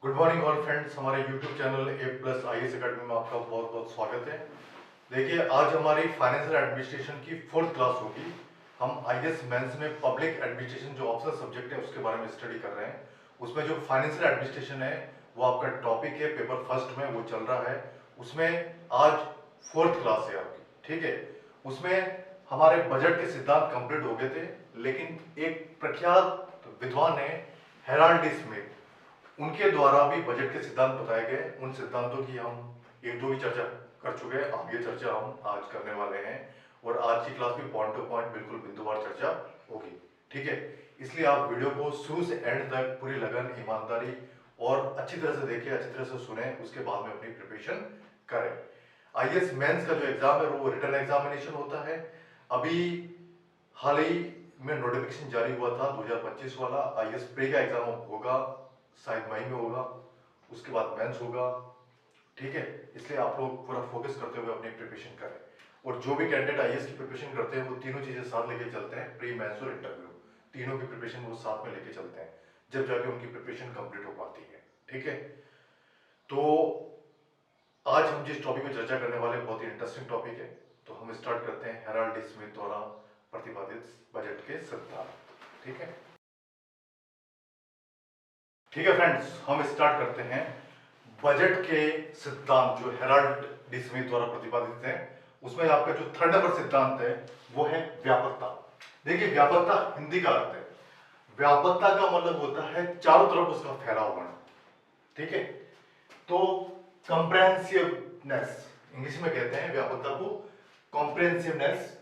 Good morning all friends, हमारे YouTube channel A plus I S academy में आपका बहुत बहुत स्वागत है। देखिए, आज हमारी फाइनेंशियल एडमिनिस्ट्रेशन की 4th क्लास होगी। हम आई एस मेंस में पब्लिक एडमिनिस्ट्रेशन जो ऑप्शनल सब्जेक्ट है उसके बारे में स्टडी कर रहे हैं। उसमें जो फाइनेंशियल एडमिनिस्ट्रेशन है वो आपका टॉपिक है, पेपर फर्स्ट में वो चल रहा है। उसमें आज 4th क्लास है आपकी, ठीक है। उसमें हमारे बजट के सिद्धांत कंप्लीट हो गए थे, लेकिन एक प्रख्यात विद्वान है हेराल्ड डी स्मिथ, उनके द्वारा भी बजट के सिद्धांत बताए गए। उन सिद्धांतों की हम एक दो की चर्चा कर चुके हैं, आगे चर्चा हम आज करने वाले हैं। और आज की क्लास में पॉइंट टू पॉइंट बिल्कुल बिंदुवार चर्चा होगी, ठीक है। इसलिए आप वीडियो को शुरू से एंड तक पूरी लगन, ईमानदारी और अच्छी तरह से देखें, अच्छी तरह से सुने, उसके बाद में अपनी प्रिपरेशन करें। आईएएस मेंस का जो एग्जाम है वो रिटन एग्जामिनेशन होता है। अभी हाल ही में नोटिफिकेशन जारी हुआ था 2025 वाला। आईएएस प्री का एग्जाम होगा, शायद मई में होगा, उसके बाद मेंस होगा, ठीक है। इसलिए आप लोग पूरा फोकस करते हुए अपनी प्रिपरेशन करें। और जो भी कैंडिडेट आईएएस की प्रिपरेशन करते हैं वो तीनों चीजें साथ लेके चलते हैं, प्री, मेंस और इंटरव्यू, तीनों की प्रिपरेशन वो साथ में लेके चलते हैं, जब जाके उनकी प्रिपरेशन कंप्लीट हो पाती है, ठीक है। तो आज हम जिस टॉपिक में चर्चा करने वाले बहुत ही इंटरेस्टिंग टॉपिक है, तो हम स्टार्ट करते हैं हेराल्ड डी स्मिथ द्वारा प्रतिपादित बजट के सिद्धांत, ठीक है। ठीक है फ्रेंड्स, हम स्टार्ट करते हैं। बजट के सिद्धांत जो हेराल्ड डी स्मिथ द्वारा प्रतिपादित है, उसमें आपका जो 3rd नंबर सिद्धांत है वो है व्यापकता। देखिए, व्यापकता हिंदी का अर्थ है, व्यापकता का मतलब होता है चारों तरफ उसका फैलाव होना, ठीक है। तो कॉम्प्रेहेंसिवनेस, इंग्लिश में कहते हैं व्यापकता को कॉम्प्रेहेंसिवनेस।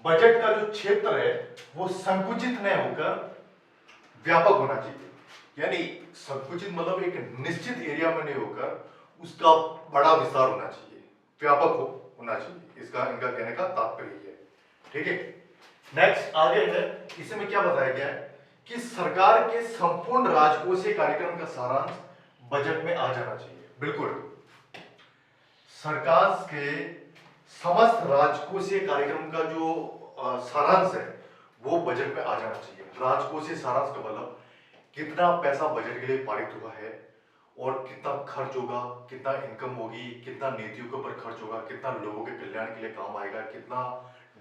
बजट का जो क्षेत्र है वो संकुचित न होकर व्यापक होना चाहिए। यानी संकुचित मतलब एक निश्चित एरिया में नहीं होकर उसका बड़ा विस्तार होना चाहिए, व्यापक होना चाहिए। इसका इनका कहने का तात्पर्य है, ठीक है। नेक्स्ट आगे है, इसमें क्या बताया गया है कि सरकार के संपूर्ण राजकोषीय कार्यक्रम का सारांश बजट में आ जाना चाहिए। बिल्कुल, सरकार के समस्त राजकोषीय कार्यक्रम का जो सारांश है वो बजट में आ जाना चाहिए। राजकोषीय सारांश का मतलब कितना पैसा बजट के लिए पारित हुआ है और कितना खर्च होगा, कितना इनकम होगी, कितना नीतियों के ऊपर खर्च होगा, कितना लोगों के कल्याण के लिए काम आएगा, कितना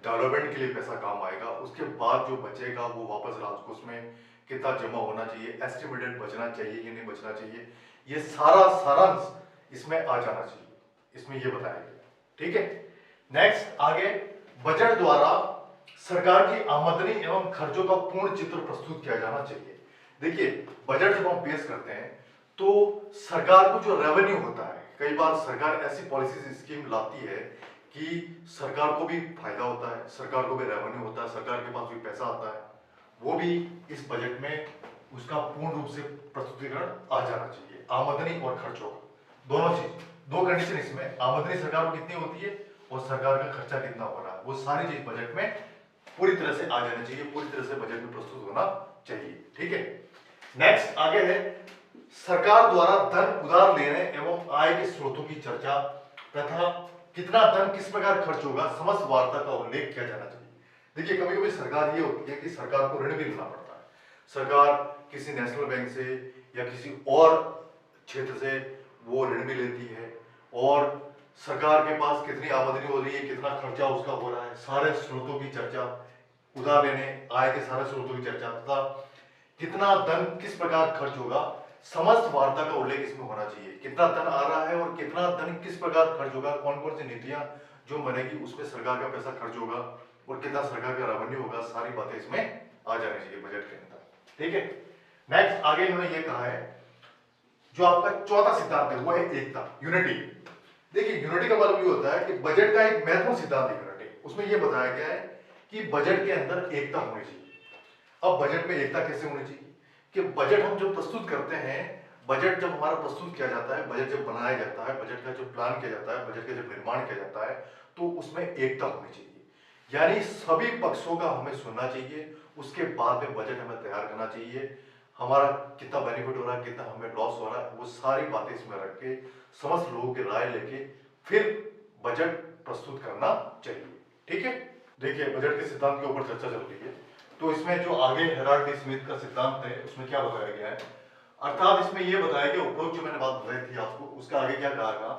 डेवलपमेंट के लिए पैसा काम आएगा, उसके बाद जो बचेगा वो वापस राजकोष में कितना जमा होना चाहिए, एस्टिमेटेड बचना चाहिए या नहीं बचना चाहिए, ये सारा सारांश इसमें आ जाना चाहिए। इसमें ये बताया गया, ठीक है। नेक्स्ट आगे, बजट द्वारा सरकार की आमदनी एवं खर्चों का पूर्ण चित्र प्रस्तुत किया जाना चाहिए। देखिए, बजट जब हम पेश करते हैं तो सरकार को जो रेवेन्यू होता है, कई बार सरकार ऐसी पॉलिसी स्कीम लाती है कि सरकार को भी फायदा होता है, सरकार को भी रेवेन्यू होता है, सरकार के पास भी पैसा आता है, वो भी इस बजट में उसका पूर्ण रूप से प्रस्तुतिकरण आ जाना चाहिए। आमदनी और खर्चों का दोनों चीज, दो कंडीशन इसमें, आमदनी सरकार को कितनी होती है और सरकार का खर्चा कितना हो रहा है, वो सारी चीज बजट में पूरी तरह से आ जानी चाहिए, पूरी तरह से बजट में प्रस्तुत होना चाहिए, ठीक है। नेक्स्ट आगे है, सरकार द्वारा धन उधार लेने एवं आय के स्रोतों की चर्चा तथा कितना धन किस प्रकार खर्च होगा समस्त वार्ता का उल्लेख किया जाना चाहिए। देखिए, कभी कभी सरकार ये होती है कि सरकार को ऋण भी लेना पड़ता है, सरकार किसी नेशनल बैंक से या किसी और क्षेत्र से वो ऋण भी लेती है, और सरकार के पास कितनी आमदनी हो रही है, कितना खर्चा उसका हो रहा है, सारे स्रोतों की चर्चा, उधार लेने, आय के सारे स्रोतों की चर्चा तथा कितना धन किस प्रकार खर्च होगा समस्त वार्ता का उल्लेख इसमें होना चाहिए। कितना धन आ रहा है और कितना धन किस प्रकार खर्च होगा, कौन कौन सी नीतियां जो बनेगी उसमें सरकार का पैसा खर्च होगा और कितना सरकार का रेवेन्यू होगा, सारी बातें इसमें आ जानी चाहिए बजट के अंदर, ठीक है। नेक्स्ट आगे इन्होंने ये कहा है, जो आपका 4था सिद्धांत है वो है एकता, यूनिटी। देखिए, यूनिटी का मतलब ये होता है कि बजट का एक महत्वपूर्ण सिद्धांत है यूनिटी। उसमें यह बताया गया है कि बजट के अंदर एकता होनी चाहिए। अब बजट में एकता कैसे होनी चाहिए कि बजट हम जब प्रस्तुत करते हैं, बजट जब हमारा प्रस्तुत किया जाता है, बजट जब बनाया जाता है, बजट का जो प्लान किया जाता है, बजट का जब निर्माण किया जाता है, तो उसमें एकता होनी चाहिए। यानी सभी पक्षों का हमें सुनना चाहिए, उसके बाद में बजट हमें तैयार करना चाहिए। हमारा कितना बेनिफिट हो रहा है, कितना हमें लॉस हो रहा है, वो सारी बातें इसमें रख के समस्त लोगों की राय लेके फिर बजट प्रस्तुत करना चाहिए, ठीक है। देखिए, बजट के सिद्धांत के ऊपर चर्चा चल रही है, तो इसमें जो आगे हेराल्ड डी स्मिथ का सिद्धांत है उसमें क्या बताया गया है, अर्थात इसमें यह बताया कि उपरोक्त जो मैंने बात बताई थी आपको, उसका आगे क्या कहा गया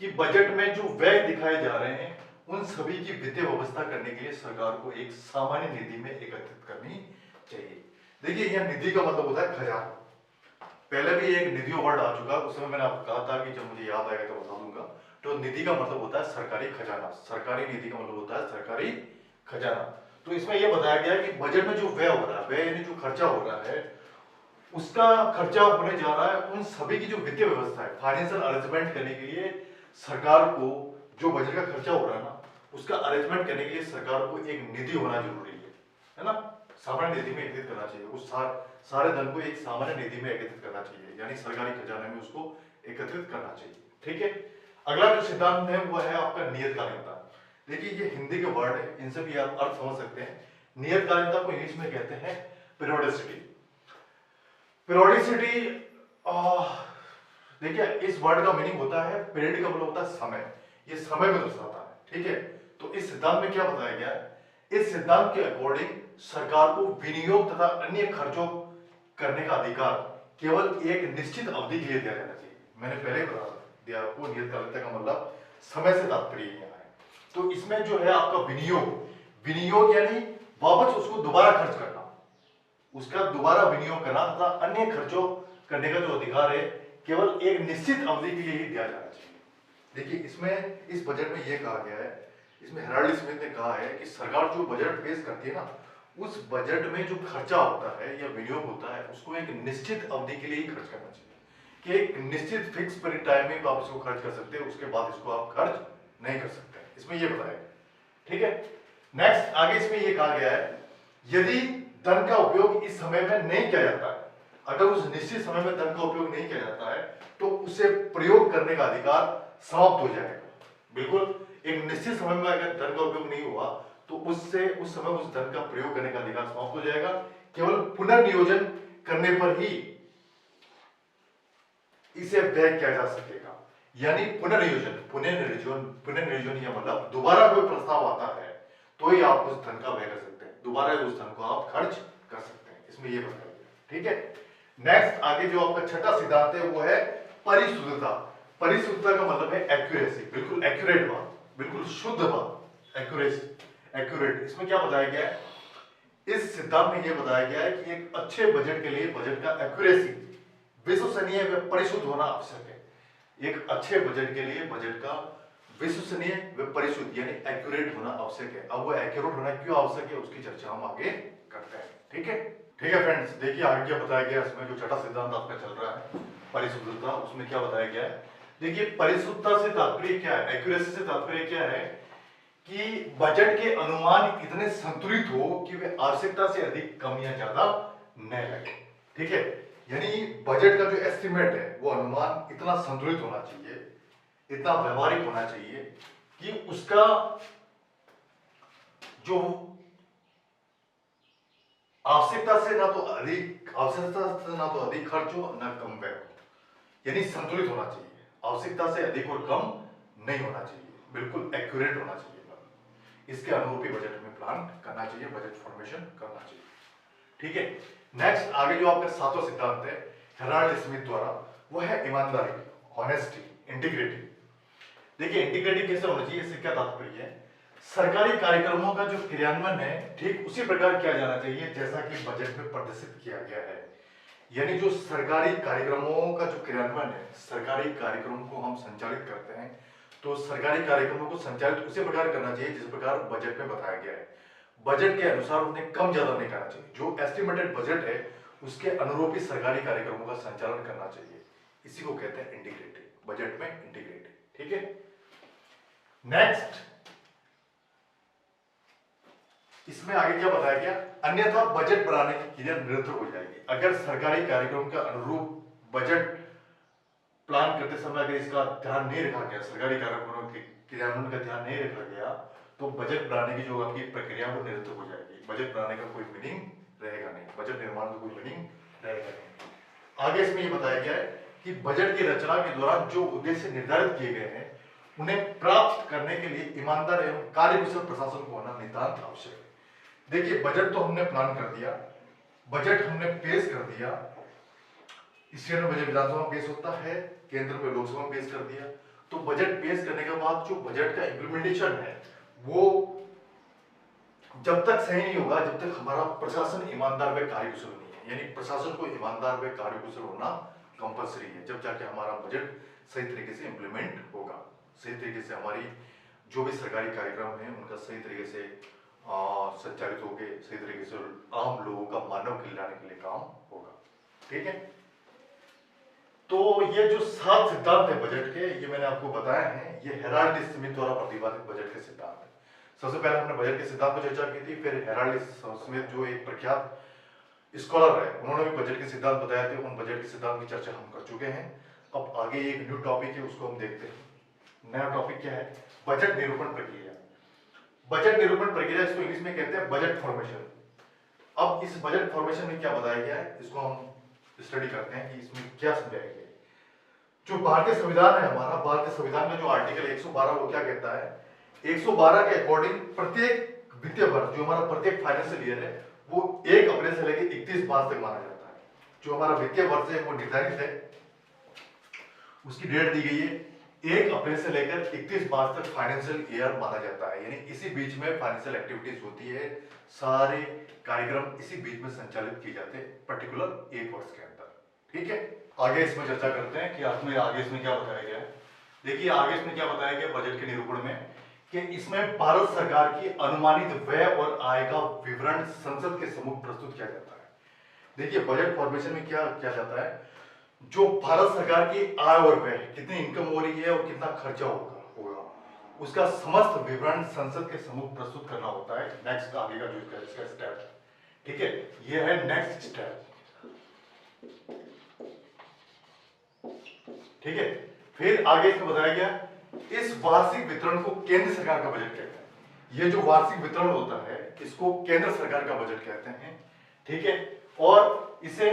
कि बजट में जो व्यय दिखाए जा रहे हैं उन सभी की वित्तीय व्यवस्था करने के लिए सरकार को एक सामान्य निधि में एकत्रित करनी चाहिए। देखिए यह निधि का मतलब होता है खजाना। पहले भी एक निधि वर्ड आ चुका, उस समय मैंने आपको कहा था कि जब मुझे याद आएगा तो बता दूंगा। तो निधि का मतलब होता है सरकारी खजाना, सरकारी निधि का मतलब होता है सरकारी खजाना। तो इसमें यह बताया गया है कि बजट में जो व्यय हो रहा है, व्यय यानी जो खर्चा हो रहा है, उसका खर्चा होने जा रहा है उन सभी की जो वित्तीय व्यवस्था है, फाइनेंशियल अरेंजमेंट करने के लिए सरकार को जो बजट का खर्चा हो रहा है ना, उसका अरेंजमेंट करने के लिए सरकार को एक निधि होना जरूरी है ना। सामान्य निधि में एकत्रित करना चाहिए, उस सारे धन को एक सामान्य निधि में एकत्रित करना चाहिए, यानी सरकारी खजाने में उसको एकत्रित करना चाहिए। ठीक है। अगला जो सिद्धांत है वो है आपका नियतकालिकता। देखिए ये हिंदी के वर्ड है, इनसे भी आप अर्थ समझ सकते हैं। नियतकालिकता को इंग्लिश में कहते हैं पीरियोडिसिटी। पीरियोडिसिटी, देखिए इस वर्ड का मीनिंग होता है, पीरियड का मतलब होता है समय, ये समय को दर्शाता है। ठीक है। तो इस सिद्धांत में क्या बताया गया है, इस सिद्धांत के अकॉर्डिंग सरकार को विनियोग तथा अन्य खर्चों करने का अधिकार केवल एक निश्चित अवधि के लिए दिया जाना चाहिए। मैंने पहले बता दिया आपको, नियतकालिकता का मतलब समय से तात्पर्य यहाँ है। तो इसमें जो है आपका विनियोग, विनियोग यानी वापस उसको दोबारा खर्च करना, उसका दोबारा विनियोग करना तथा अन्य खर्चों करने का जो अधिकार है केवल एक निश्चित अवधि के लिए ही दिया जाना चाहिए। देखिए इसमें इस बजट में यह कहा गया है, इसमें हेराल्ड स्मिथ ने कहा है कि सरकार जो बजट पेश करती है ना, उस बजट में जो खर्चा होता है या विनियोग होता है उसको एक निश्चित अवधि के लिए ही खर्च करना चाहिए, कि एक निश्चित फिक्स पीरियड टाइम में आप इसको खर्च कर सकते हैं, उसके बाद इसको आप खर्च नहीं कर सकते। इसमें यह बताया। ठीक है। नेक्स्ट आगे इसमें यह कहा गया है, यदि धन का उपयोग इस समय में नहीं किया जाता है, अगर उस निश्चित समय में धन का उपयोग नहीं किया जाता है तो उसे प्रयोग करने का अधिकार समाप्त हो जाएगा। बिल्कुल एक निश्चित समय में अगर धन का उपयोग नहीं हुआ तो उससे उस समय उस धन का प्रयोग करने का अधिकार समाप्त हो जाएगा। केवल पुनर्नियोजन करने पर ही इसे व्यय किया जा सकेगा, यानी पुनर्नियोजन, पुनर्नियोजन या मतलब दोबारा कोई प्रस्ताव आता है तो ही आप उस धन का व्यय कर सकते हैं, दोबारा उस धन को आप खर्च कर सकते हैं। इसमें यह बताया गया। ठीक है। नेक्स्ट आगे जो आपका छठा सिद्धांत है वो है परिशुद्धता। परिशुद्धता का मतलब है एक्यूरेसी, बिल्कुल एक्यूरेट बात, बिल्कुल शुद्ध बात, एक्यूरेसी, एक्यूरेट। इसमें क्या बताया गया है, इस सिद्धांत में यह बताया गया है कि एक अच्छे बजट के लिए बजट का एक्यूरेसी, विश्वसनीय व परिशुद्ध होना आवश्यक है। एक अच्छे बजट के लिए बजट का विश्वसनीय व परिशुद्ध यानी एक्यूरेट होना आवश्यक है। अब वो एक्यूरेट होना क्यों आवश्यक है उसकी चर्चा हम आगे करते हैं। ठीक है। ठीक है फ्रेंड्स, देखिए आगे क्या बताया गया इसमें, जो छठा सिद्धांत आपका चल रहा है परिशुद्धता, उसमें क्या बताया गया है। देखिए परिशुद्धता से तात्पर्य क्या है, एक्यूरेसी से तात्पर्य क्या है कि बजट के अनुमान इतने संतुलित हो कि वे आवश्यकता से अधिक कम या ज्यादा न लगे। ठीक है। यानी बजट का जो एस्टिमेट है वो अनुमान इतना संतुलित होना चाहिए, इतना व्यवहारिक होना चाहिए कि उसका जो आवश्यकता से ना तो अधिक, आवश्यकता से ना तो अधिक खर्च हो ना कम व्यय हो, यानी संतुलित होना चाहिए, आवश्यकता से अधिक और कम नहीं होना चाहिए, बिल्कुल एक्यूरेट होना चाहिए। इसके अनुरूप ही बजट में प्लान करना चाहिए, बजट फॉर्मेशन करना चाहिए। ठीक है। नेक्स्ट आगे जो आपका सातवां सिद्धांत है हेराल्ड स्मिथ द्वारा, वो है ईमानदारी, ऑनेस्टी, इंटीग्रिटी। देखिए इंटीग्रिटी कैसे होना चाहिए, इससे क्या तात्पर्य है, सरकारी कार्यक्रमों का जो क्रियान्वयन है ठीक उसी प्रकार किया जाना चाहिए जैसा कि बजट में प्रदर्शित किया गया है। यानी जो सरकारी कार्यक्रमों का जो क्रियान्वयन है, सरकारी कार्यक्रमों को हम संचालित करते हैं तो सरकारी कार्यक्रमों को संचालित उसी प्रकार करना चाहिए जिस प्रकार बजट में बताया गया है। बजट के अनुसार उन्हें कम ज्यादा नहीं करना चाहिए, जो एस्टिमेटेड बजट है उसके अनुरूप ही सरकारी कार्यक्रमों का संचालन करना चाहिए। इसी को कहते हैं इंटीग्रिटी, बजट में इंटीग्रिटी। ठीक है। नेक्स्ट इसमें आगे क्या बताया गया, अन्यथा बजट बनाने की क्रिया निरर्थक हो जाएगी। अगर सरकारी कार्यक्रम के अनुरूप बजट प्लान करते समय अगर इसका ध्यान नहीं रखा गया, सरकारी कार्यक्रमों के क्रियान्वयन का ध्यान नहीं रखा गया तो बजट बनाने की जो आपकी प्रक्रिया वो निरर्थक हो जाएगी, बजट बनाने का कोई मीनिंग रहेगा नहीं, बजट निर्माण का कोई मीनिंग रहेगा नहीं। आगे इसमें ये बताया गया है कि बजट की रचना के दौरान जो उद्देश्य निर्धारित किए गए हैं उन्हें प्राप्त करने के लिए ईमानदार एवं कार्यकुशल प्रशासन को होना नितांत आवश्यक है। देखिए बजट तो हमने प्लान कर दिया, बजट हमने पेश कर दिया, स्टेट में बजट विधानसभा में पेश होता है, केंद्र में लोकसभा में पेश कर दिया। तो बजट पेश करने के बाद जो बजट का इम्प्लीमेंटेशन है वो जब तक सही नहीं होगा जब तक हमारा प्रशासन ईमानदार व कार्यकुशल नहीं है, यानी प्रशासन को ईमानदार व कार्यकुशल होना कंपलसरी है, जब जाके हमारा बजट सही तरीके से इम्प्लीमेंट होगा, सही तरीके से हमारी जो भी सरकारी कार्यक्रम है उनका सही तरीके से संचालित होके सही तरीके से आम लोगों का मानव कल्याण के लिए काम होगा। ठीक है, तो ये जो 7 सिद्धांत है बजट के, ये मैंने आपको बताया है, ये हेराल्ड स्मिथ द्वारा प्रतिपादित बजट के सिद्धांत है। सबसे पहले हमने बजट के सिद्धांत पर चर्चा की थी, फिर हेराल्ड स्मिथ जो एक प्रख्यात स्कॉलर है उन्होंने भी बजट के सिद्धांत बताए थे, उन बजट के सिद्धांत की चर्चा हम कर चुके हैं। अब आगे एक न्यू टॉपिक है, उसको हम देखते हैं। नया टॉपिक क्या है? बजट निरूपण प्रक्रिया। बजट निरूपण प्रक्रिया, इसको इंग्लिश में कहते हैं बजट फॉर्मेशन। अब इस बजट फॉर्मेशन में क्या बताया गया है, इसको हम स्टडी करते हैं कि इसमें क्या समझाया गया है। जो भारतीय संविधान है हमारा, भारतीय संविधान का जो आर्टिकल 112 वो क्या कहता है, 112 के अकॉर्डिंग प्रत्येक वित्तीय वर्ष, जो हमारा प्रत्येक फाइनेंशियल ईयर है, वो 1 अप्रैल से लेकर 31 मार्च तक माना जाता है। जो हमारा वित्तीय वर्ष है वो निर्धारित है, उसकी डेट दी गई है, 1 अप्रैल से लेकर 31 मार्च तक फाइनेंशियल ईयर माना जाता है, यानी इसी बीच में फाइनेंशियल एक्टिविटीज होती है, सारे कार्यक्रम इसी बीच में संचालित किए जाते हैं पर्टिकुलर एक वर्ष के अंदर। ठीक है, आगे इसमें चर्चा करते हैं कि आगे इसमें क्या बताया गया है। देखिए आगे इसमें क्या बताया गया बजट के निरूपण में, कि इसमें भारत सरकार की अनुमानित व्यय और आय का विवरण संसद के सम्मुख प्रस्तुत किया जाता है। देखिए बजट फॉर्मेशन में क्या किया जाता है, जो भारत सरकार की आय और व्यय, कितनी इनकम हो रही है और कितना खर्चा होगा उसका समस्त विवरण संसद के सम्मुख प्रस्तुत करना होता है। नेक्स्ट आगे का जो इसका स्टेप, ठीक है, ये है नेक्स्ट स्टेप। ठीक है, फिर आगे इसमें बताया गया, इस वार्षिक वितरण को केंद्र सरकार का बजट कहते हैं। ये जो वार्षिक वितरण होता है इसको केंद्र सरकार का बजट कहते हैं। ठीक है, और इसे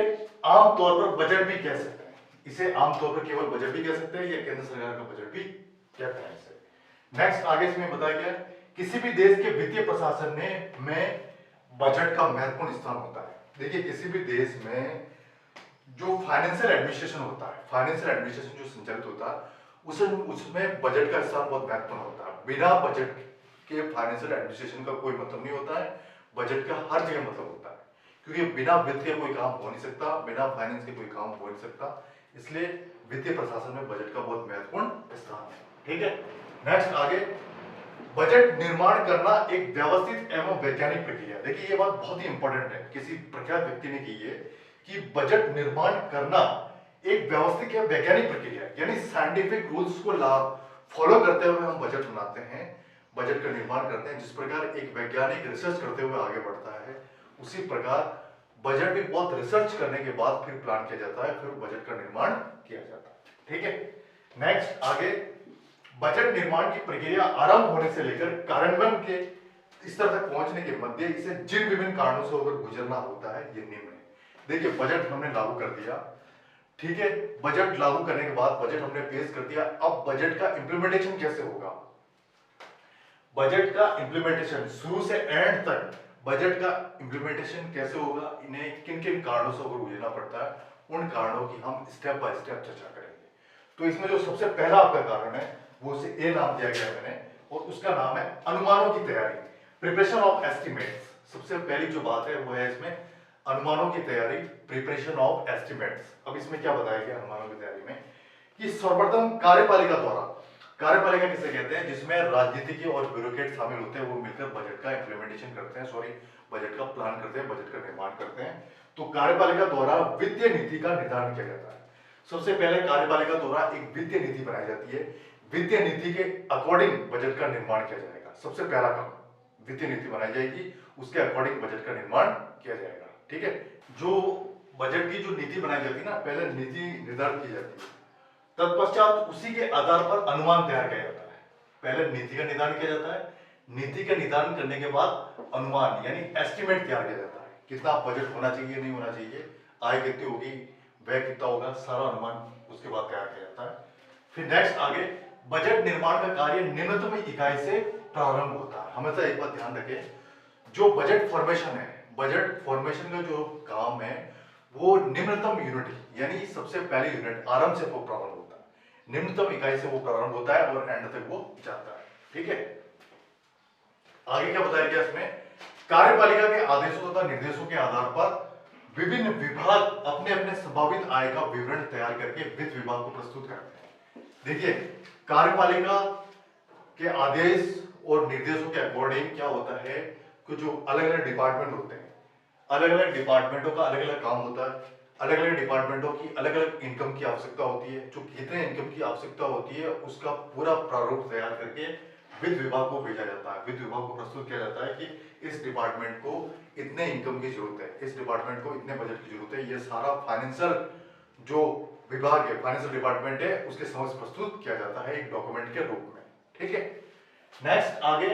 आमतौर पर बजट भी कह सकते हैं, इसे आमतौर पर केवल बजट भी कह सकते हैं या केंद्र सरकार का बजट भी कहते हैं इसे। नेक्स्ट आगे इसमें बताया गया, किसी भी देश के वित्तीय प्रशासन में बजट का महत्वपूर्ण स्थान होता है। देखिए किसी भी देश में जो फाइनेंशियल एडमिनिस्ट्रेशन होता है, फाइनेंशियल एडमिनिस्ट्रेशन जो संचालित होता है उसमें बजट का स्थान बहुत महत्वपूर्ण होता है। बिना बजट के फाइनेंशियल एडमिनिस्ट्रेशन का कोई मतलब नहीं होता है, बजट का हर जगह मतलब होता है, क्योंकि बिना वित्त के कोई काम हो नहीं सकता, बिना फाइनेंस के कोई काम हो नहीं सकता, इसलिए वित्तीय प्रशासन में बजट का बहुत महत्वपूर्ण स्थान है। ठीक है, नेक्स्ट आगे, बजट निर्माण करना एक व्यवस्थित एवं वैज्ञानिक प्रक्रिया। देखिए ये बात बहुत ही इंपॉर्टेंट है, किसी प्रख्यात व्यक्ति ने की है कि बजट निर्माण करना एक व्यवस्थित या वैज्ञानिक प्रक्रिया, यानी साइंटिफिक रूल्स को फॉलो करते हुए हम बजट बनाते हैं, बजट का निर्माण करते हैं। जिस प्रकार एक वैज्ञानिक रिसर्च करते हुए आगे बढ़ता है, उसी प्रकार बजट भी बहुत रिसर्च करने के बाद फिर प्लान किया जाता है, फिर बजट का निर्माण किया जाता है। ठीक है, नेक्स्ट आगे, बजट निर्माण की प्रक्रिया आरंभ होने से लेकर कार्यान्वयन के स्तर तक पहुंचने के मध्य इसे जिन विभिन्न कारणों से होकर गुजरना होता है ये निम्न है। देखिए बजट हमने लागू कर दिया, ठीक है, बजट लागू करने के बाद बजट हमने पेश कर दिया, अब बजट का इंप्लीमेंटेशन कैसे होगा, बजट का इंप्लीमेंटेशन शुरू से एंड तक बजट का इंप्लीमेंटेशन कैसे होगा, इन्हें किन किन कारणों से होकर गुजरना पड़ता है, उन कारणों की हम स्टेप बाय स्टेप चर्चा करेंगे। तो इसमें जो सबसे पहला आपका कारण है वो उसे ए नाम दिया गया मैंने, और उसका नाम है अनुमानों की तैयारी, प्रिपरेशन ऑफ एस्टिमेट्स। सबसे पहली जो बात है वो है इसमें अनुमानों की तैयारी, प्रिपरेशन ऑफ एस्टिमेट्स। अब इसमें क्या बताया गया अनुमानों की तैयारी में, कि सर्वप्रथम कार्यपालिका द्वारा, कार्यपालिका किसे कहते हैं, जिसमें राजनीतिज्ञ और ब्यूरोक्रेट शामिल होते हैं, वो मिलकर बजट का इंप्लीमेंटेशन करते हैं, बजट का प्लान करते हैं, बजट का निर्माण करते हैं। तो कार्यपालिका द्वारा वित्तीय नीति का निर्धारण किया जाता है। सबसे पहले कार्यपालिका द्वारा एक वित्तीय नीति बनाई जाती है, वित्तीय नीति के अकॉर्डिंग बजट का निर्माण किया जाएगा। सबसे पहला काम, वित्तीय नीति बनाई जाएगी, उसके अकॉर्डिंग बजट का निर्माण किया जाएगा। ठीक है, जो बजट की जो नीति बनाई जाती है ना, पहले नीति निर्धारित की जाती है, तत्पश्चात उसी के आधार पर अनुमान तैयार किया जाता है। पहले नीति का निर्धारण किया जाता है, नीति का निर्धारण करने के बाद अनुमान यानी एस्टिमेट तैयार किया जाता है, कितना बजट होना चाहिए, नहीं होना चाहिए, आय कितनी होगी, व्यय कितना होगा, सारा अनुमान उसके बाद तैयार किया जाता है। फिर नेक्स्ट आगे, बजट निर्माण का कार्य निम्नतम इकाई से प्रारंभ होता है। हमेशा एक बात ध्यान रखें, जो बजट फॉर्मेशन है, बजट फॉर्मेशन का जो काम है वो निम्नतम यूनिट यानी सबसे पहले यूनिट आरंभ से वो प्रारंभ होता है, निम्नतम इकाई से वो प्रारंभ होता है और एंड तक वो जाता है। ठीक है, आगे क्या बताया गया इसमें, कार्यपालिका के आदेशों तथा निर्देशों के आधार पर विभिन्न विभाग अपने अपने संभावित आय का विवरण तैयार करके वित्त विभाग को प्रस्तुत करते हैं। देखिए, कार्यपालिका के आदेश और निर्देशों के अकॉर्डिंग क्या होता है कि जो अलग अलग डिपार्टमेंट होते हैं, अलग अलग डिपार्टमेंटों का अलग अलग काम होता है, अलग अलग डिपार्टमेंटों की अलग अलग इनकम की आवश्यकता होती है। जो कितने इनकम की आवश्यकता होती है उसका पूरा प्रारूप तैयार करके वित्त विभाग को भेजा जाता है। वित्त विभाग को प्रस्तुत किया जाता है कि इस डिपार्टमेंट को इतने इनकम की जरूरत है, इस डिपार्टमेंट को इतने बजट की जरूरत है। ये सारा फाइनेंशियल जो विभाग है, फाइनेंशियल डिपार्टमेंट है, उसके समक्ष प्रस्तुत किया जाता है एक डॉक्यूमेंट के रूप में। ठीक है, नेक्स्ट आगे,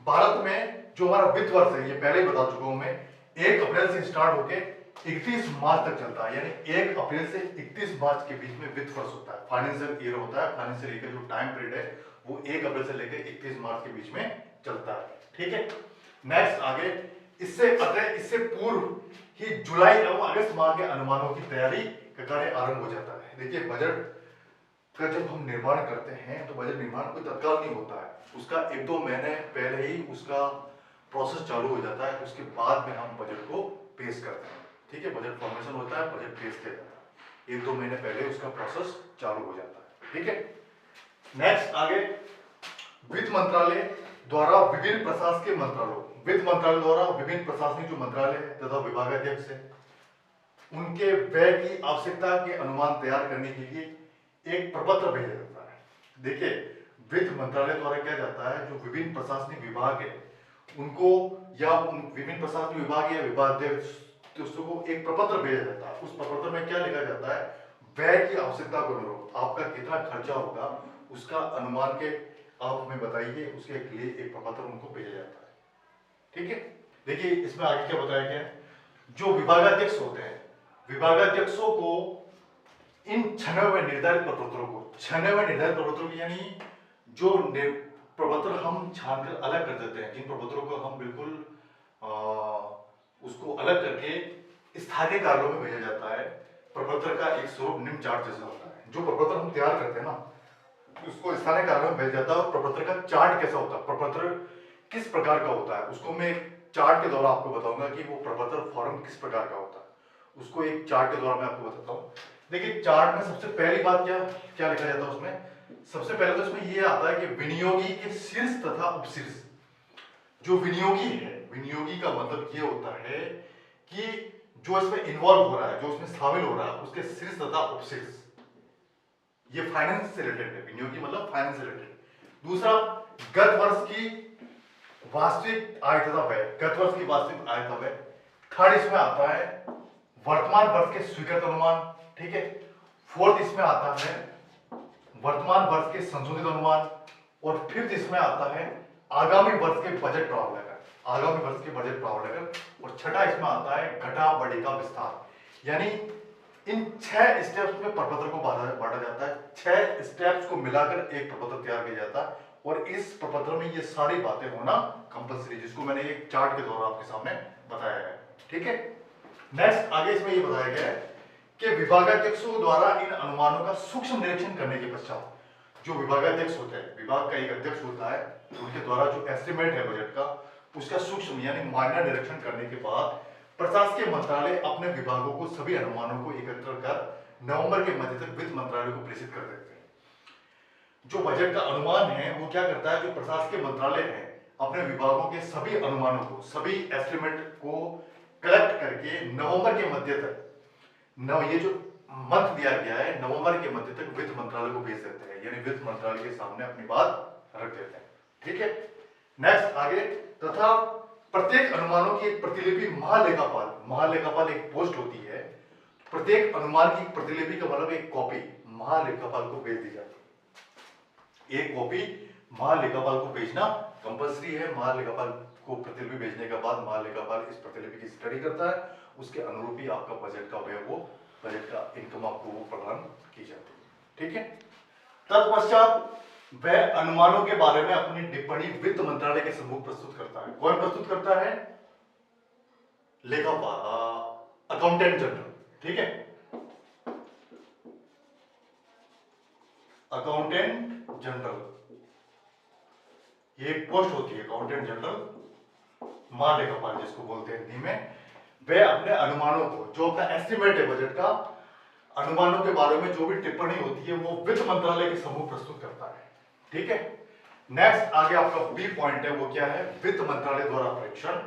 भारत में जो हमारा वित्त वर्ष है, ये पहले ही बता चुका हूं मैं, 1 अप्रैल से स्टार्ट होके 31 मार्च तक चलता है। यानी 1 अप्रैल से 31 मार्च के बीच में वित्त वर्ष होता है, फाइनेंशियल ईयर होता है। फाइनेंशियल ईयर का जो टाइम पीरियड है वो 1 अप्रैल से लेकर 31 मार्च के बीच में चलता है। ठीक है, नेक्स्ट आगे, इससे पूर्व ही जुलाई एवं अगस्त माह के अनुमानों की तैयारी का कार्य आरंभ हो जाता है। देखिए, बजट का जब हम निर्माण करते हैं तो बजट निर्माण कोई तत्काल नहीं होता है, उसका 1-2 महीने पहले ही उसका प्रोसेस चालू हो जाता है। उसके बाद में हम बजट को पेश करते हैं। ठीक है, बजट फॉर्मेशन होता है, बजट पेश किया जाता है, 1-2 महीने पहले उसका प्रोसेस चालू हो जाता है। ठीक है, नेक्स्ट आगे, वित्त मंत्रालय द्वारा विभिन्न प्रशासकीय मंत्रालयों, वित्त मंत्रालय द्वारा विभिन्न प्रशासनिक जो मंत्रालय तथा विभागाध्यक्ष है, उनके व्यय की आवश्यकता के अनुमान तैयार करने के लिए एक प्रपत्र भेजा जाता है। देखिए, वित्त मंत्रालय द्वारा क्या जाता है, जो विभिन्न प्रशासनिक विभाग है उनको, या उन विभिन्न प्रशासनिक विभाग या विभागाध्यक्ष को एक प्रपत्र भेजा जाता है। उस प्रपत्र में क्या लिखा जाता है, व्यय की आवश्यकता को अनुरूप आपका कितना खर्चा होगा उसका अनुमान के आप हमें बताइए, उसके लिए एक प्रपत्र उनको भेजा जाता है। ठीक है, देखिए इसमें आगे क्या बताया गया है, जो विभागाध्यक्ष होते हैं, विभागाध्यक्षों को इन 96 निर्धारित प्रपत्रों को, 96 निर्धारित प्रपत्रों की, यानी जो प्रपत्र हम छानकर अलग कर देते हैं, जिन प्रपत्रों को हम बिल्कुल उसको अलग करके स्थानीय कार्यालयों में भेजा जाता है। प्रपत्र का एक स्वरूप निम्न चार्ट जैसा होता है। जो प्रपत्र हम तैयार करते हैं ना, उसको स्थानीय कार्यालय में भेजा जाता है। और प्रपत्र का चार्ट कैसा होता है, प्रपत्र किस प्रकार का होता है, उसको मैं चार्ट के द्वारा आपको बताऊंगा कि वो प्रपत्र फॉर्म किस प्रकार का होता है। उसको एक चार्ट के द्वारा मैं आपको बताता हूँ। देखिए, चार्ट में सबसे पहली बात क्या लिखा जाता है उसमें, सबसे पहले तो इसमें ये आता है कि विनियोगी के शीर्ष तथा उपशीर्ष। जो विनियोगी है, विनियोगी का मतलब ये होता है कि जो इसमें इन्वॉल्व हो रहा है, जो इसमें शामिल हो रहा है, उसके शीर्ष तथा उपशीर्ष, ये फाइनेंस से रिलेटेड है। विनियोगी मतलब फाइनेंस से रिलेटेड। दूसरा, गत वर्ष की वास्तविक आय तथा व्यय, गत वर्ष की वास्तविक आय तथा व्यय। थर्ड इसमें आता है वर्तमान वर्ष के स्वीकृत अनुमान। ठीक है, फोर्थ इसमें आता है वर्तमान वर्ष के संशोधित अनुमान। और फिफ्थ इसमें आता है आगामी वर्ष के बजट प्रावधान, आगामी वर्ष के बजट प्रावधान। और छठा इसमें आता है घटा बढ़ी का विस्तार। यानी इन 6 स्टेप्स में प्रपत्र को बांटा जाता है। 6 स्टेप्स को मिलाकर एक प्रपत्र तैयार किया जाता है। और इस प्रपत्र में ये सारी बातें होना कंपल्सरी, जिसको मैंने एक चार्ट के द्वारा आपके सामने बताया है। ठीक है, नेक्स्ट आगे इसमें ये बताया गया है कि विभागाध्यक्षों द्वारा इन अनुमानों का सूक्ष्म निरीक्षण करने के पश्चात, जो विभागाध्यक्ष होते हैं, विभाग का एक अध्यक्ष होता है, उनके द्वारा जो एस्टिमेट है बजट का, उसका सूक्ष्म यानी माइनर निरीक्षण करने के बाद प्रशासकीय मंत्रालय अपने विभागों को सभी अनुमानों को एकत्र कर नवंबर के मध्य तक वित्त मंत्रालय को प्रेषित कर देते हैं। जो बजट का अनुमान है वो क्या करता है, जो प्रशासकीय मंत्रालय है अपने विभागों के सभी अनुमानों को, सभी एस्टिमेट को कलेक्ट करके नवंबर के मध्य तक, ये जो मंथ दिया गया है, नवंबर के मध्य तक वित्त मंत्रालय को भेज देते हैं। यानी वित्त मंत्रालय के सामने अपनी बात रख देते हैं। ठीक है, नेक्स्ट आगे, तथा प्रत्येक अनुमानों की एक प्रतिलिपि महालेखापाल, महालेखापाल एक पोस्ट होती है, प्रत्येक अनुमान की प्रतिलिपि का मतलब एक कॉपी महालेखापाल को भेज दी जाती है। एक कॉपी महालेखापाल को भेजना कंपल्सरी है। महालेखापाल को प्रतिलिपि भेजने के बाद महालेखापाल इस प्रतिलिपि की स्टडी करता है, उसके अनुरूप ही आपका बजट का व्यय, वो बजट का इनकम आपको वो प्रदान की जाती है। ठीक है, तत्पश्चात वह अनुमानों के बारे में अपनी टिप्पणी वित्त मंत्रालय के सम्मुख प्रस्तुत करता है। कौन प्रस्तुत करता है? लेखापाल, अकाउंटेंट जनरल। ठीक है, अकाउंटेंट जनरल, ये एक पोस्ट होती है अकाउंटेंट जनरल, महालेखापाल जिसको बोलते हैं हिंदी में। वे अपने अनुमानों को, जो अपना एस्टिमेट है बजट का, अनुमानों के बारे में जो भी टिप्पणी होती है वो वित्त मंत्रालय के समूह प्रस्तुत करता है। ठीक है, नेक्स्ट आगे आपका बी पॉइंट है, वो क्या है, वित्त मंत्रालय द्वारा परीक्षण।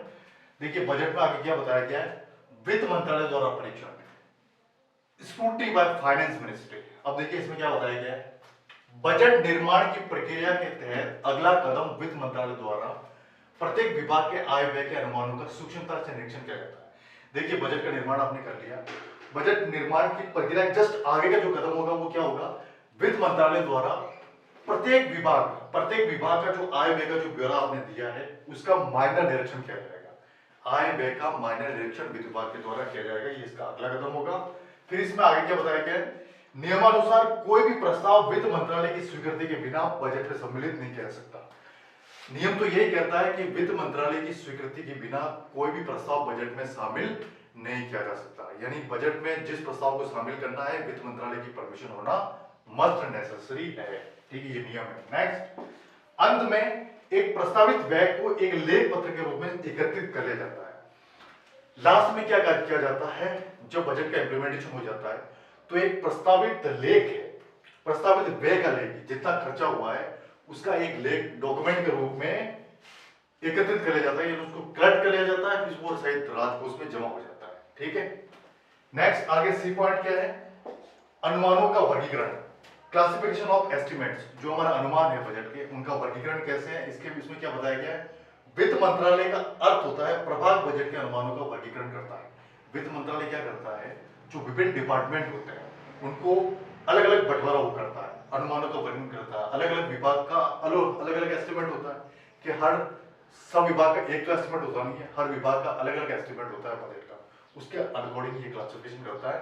देखिए बजट में आगे क्या बताया गया है, वित्त मंत्रालय द्वारा परीक्षण, स्क्रूटनी बाय फाइनेंस मिनिस्ट्री। अब देखिए इसमें क्या बताया गया है, बजट निर्माण की प्रक्रिया के तहत अगला कदम वित्त मंत्रालय द्वारा प्रत्येक विभाग के आय व्यय के अनुमानों का सूक्ष्मता से निरीक्षण किया जाता है। देखिए बजट का निर्माण आपने कर लिया, बजट निर्माण की प्रक्रिया जस्ट आगे का जो कदम होगा वो क्या होगा, वित्त मंत्रालय द्वारा प्रत्येक विभाग का जो आय व्यय का जो ब्यौरा आपने दिया है उसका माइनर निरीक्षण किया जाएगा। आय व्यय का माइनर निरीक्षण वित्त विभाग के द्वारा किया जाएगा, ये इसका अगला कदम होगा। फिर इसमें आगे क्या बताया गया है, नियमानुसार कोई भी प्रस्ताव वित्त मंत्रालय की स्वीकृति के बिना बजट में सम्मिलित नहीं किया जा सकता। नियम तो यही कहता है कि वित्त मंत्रालय की स्वीकृति के बिना कोई भी प्रस्ताव बजट में शामिल नहीं किया जा सकता। यानी बजट में जिस प्रस्ताव को शामिल करना है वित्त मंत्रालय की परमिशन होना मस्ट नेसेसरी है। ठीक है, ये नियम है। नेक्स्ट, अंत में एक प्रस्तावित व्यय को एक लेख पत्र के रूप में एकत्रित कर लिया जाता है। लास्ट में क्या किया जाता है, जब बजट का इंप्लीमेंटेशन हो जाता है तो एक प्रस्तावित लेख है, प्रस्तावित व्यय का लेख, जितना खर्चा हुआ है उसका एक लेख डॉक्यूमेंट के रूप में एकत्रित कर लिया जाता है, उसको कलेक्ट कर लिया जाता है, फिर वो सहित राजकोष में जमा हो जाता है। ठीक है, नेक्स्ट आगे सी पॉइंट क्या है, अनुमानों का वर्गीकरण, क्लासिफिकेशन ऑफ एस्टिमेट्स। जो हमारा अनुमान है बजट के, उनका वर्गीकरण कैसे है, इसके इसमें क्या बताया गया है, वित्त मंत्रालय का अर्थ होता है प्रभाग बजट के अनुमानों का वर्गीकरण करता है। वित्त मंत्रालय क्या करता है, जो विभिन्न डिपार्टमेंट होते हैं उनको अलग अलग बंटवारा वो करता है, अनुमानों का वर्णन करता है, अलग अलग विभाग का अलग अलग एस्टिमेट होता है, कि हर सब विभाग का एक एस्टिमेट होता नहीं है, हर विभाग का अलग अलग एस्टिमेट होता है बजट का, उसके अकॉर्डिंग ये क्लासिफिकेशन करता है।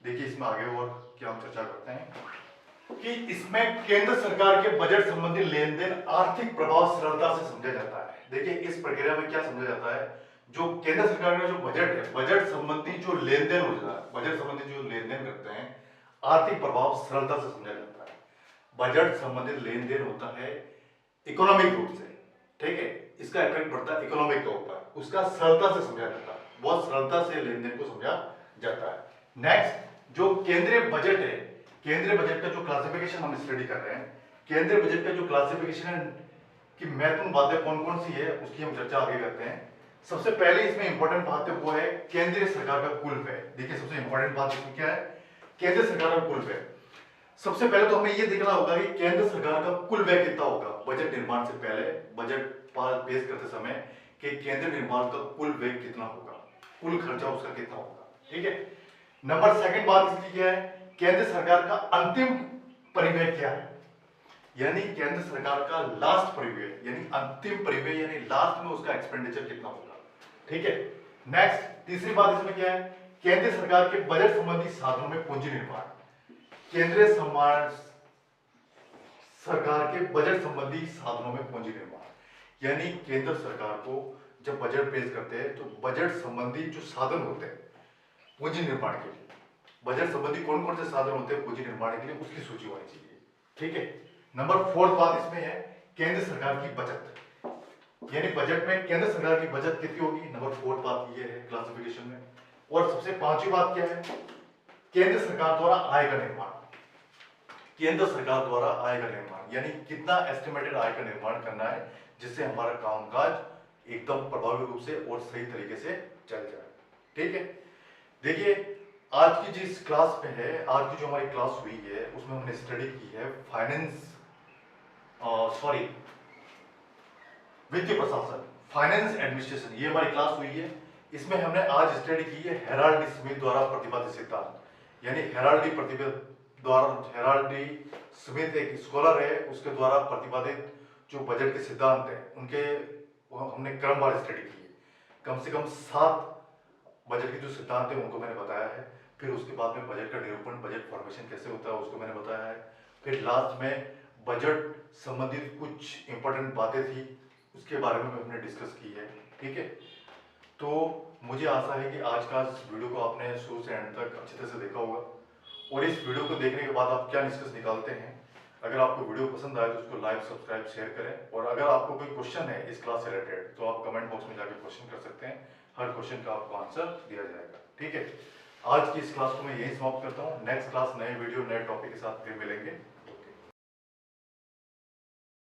देखिए इसमें आगे और क्या हम चर्चा करते हैं कि इसमें केंद्र सरकार के बजट संबंधी लेन देन आर्थिक प्रभाव सरलता से समझा जाता है। देखिए इस प्रक्रिया में क्या समझा जाता है, जो केंद्र सरकार का जो बजट है, बजट संबंधी जो लेन देन होता है, बजट संबंधी जो लेन देन करते हैं, आर्थिक प्रभाव सरलता से समझा जाता है। बजट संबंधित लेन देन होता है इकोनॉमिक रूप से, ठीक है, इसका इफेक्ट पड़ता है इकोनॉमिक के ऊपर, उसका सरलता से समझा जाता है, बहुत सरलता से लेन देन को समझा जाता है। नेक्स्ट, जो केंद्रीय बजट है, केंद्रीय बजट का जो क्लासिफिकेशन हम स्टडी कर रहे हैं, केंद्रीय बजट का जो क्लासिफिकेशन है कि महत्वपूर्ण बातें कौन कौन सी है उसकी हम चर्चा आगे करते हैं। सबसे पहले इसमें इंपॉर्टेंट बात है वो है केंद्रीय सरकार का कुल व्यय। देखिए सबसे इंपॉर्टेंट बात इसमें क्या है, केंद्र सरकार का कुल व्यय। सबसे पहले तो हमें यह देखना होगा कि केंद्र सरकार का कुल व्यय कितना होगा बजट निर्माण से पहले, बजट पेश करते समय, कि केंद्र निर्माण का कुल व्यय कितना होगा, कुल खर्चा उसका कितना होगा। ठीक है, नंबर सेकंड बात इसकी क्या है, केंद्र सरकार का अंतिम परिव्यय क्या है, यानी केंद्र सरकार का लास्ट परिव्यय, यानी अंतिम परिव्यय, यानी लास्ट में उसका एक्सपेंडिचर कितना होगा। ठीक है, नेक्स्ट तीसरी बात इसमें क्या है, केंद्र सरकार के बजट संबंधी साधनों में पूंजी निर्माण। केंद्रीय सरकार के बजट संबंधी साधनों में पूंजी निर्माण, यानी केंद्र सरकार को जब बजट पेश करते हैं तो बजट संबंधी जो साधन होते हैं पूंजी निर्माण के लिए, बजट संबंधी कौन कौन से साधन होते हैं पूंजी निर्माण के लिए, उसकी सूची होनी चाहिए। ठीक है, नंबर फोर्थ बात इसमें है केंद्र सरकार की बचत, यानी बजट में केंद्र सरकार की बचत कितनी होगी, नंबर फोर्थ बात ये है क्लासिफिकेशन में। और सबसे पांचवी बात क्या है, केंद्र सरकार द्वारा आय का निर्माण, केंद्र सरकार द्वारा आय का निर्माण, यानी कितना एस्टिमेटेड आय का निर्माण करना है जिससे हमारा कामकाज एकदम प्रभावी रूप से और सही तरीके से चल जाए। ठीक है, देखिए आज की जिस क्लास में है, आज की जो हमारी क्लास हुई है उसमें हमने स्टडी की है वित्तीय प्रशासन, फाइनेंस एडमिनिस्ट्रेशन, ये हमारी क्लास हुई है। इसमें हमने आज स्टडी की है हेराल्डी स्मिथ द्वारा प्रतिपादित सिद्धांत, यानी हेराल्डी स्मिथ एक स्कॉलर है, उसके द्वारा प्रतिपादित जो बजट के सिद्धांत है उनके हमने क्रमवार स्टडी की है। कम से कम 7 बजट के जो सिद्धांत है उनको मैंने बताया है। फिर उसके बाद में बजट का निरूपण, बजट फॉर्मेशन कैसे होता है उसको मैंने बताया है। फिर लास्ट में बजट संबंधित कुछ इंपॉर्टेंट बातें थी उसके बारे में हमने डिस्कस की है। ठीक है, तो मुझे आशा है कि आज का इस वीडियो को आपने शुरू से एंड तक अच्छी तरह से देखा होगा और इस वीडियो को देखने के बाद आप क्या निष्कर्ष निकालते हैं। अगर आपको वीडियो पसंद आए तो उसको लाइक सब्सक्राइब शेयर करें और अगर आपको कोई क्वेश्चन है इस क्लास से रिलेटेड तो आप कमेंट बॉक्स में जाकर क्वेश्चन कर सकते हैं। हर क्वेश्चन का आपको आंसर दिया जाएगा। ठीक है, आज की इस क्लास को मैं यही समाप्त करता हूँ। नेक्स्ट क्लास नए वीडियो नए टॉपिक के साथ फिर मिलेंगे।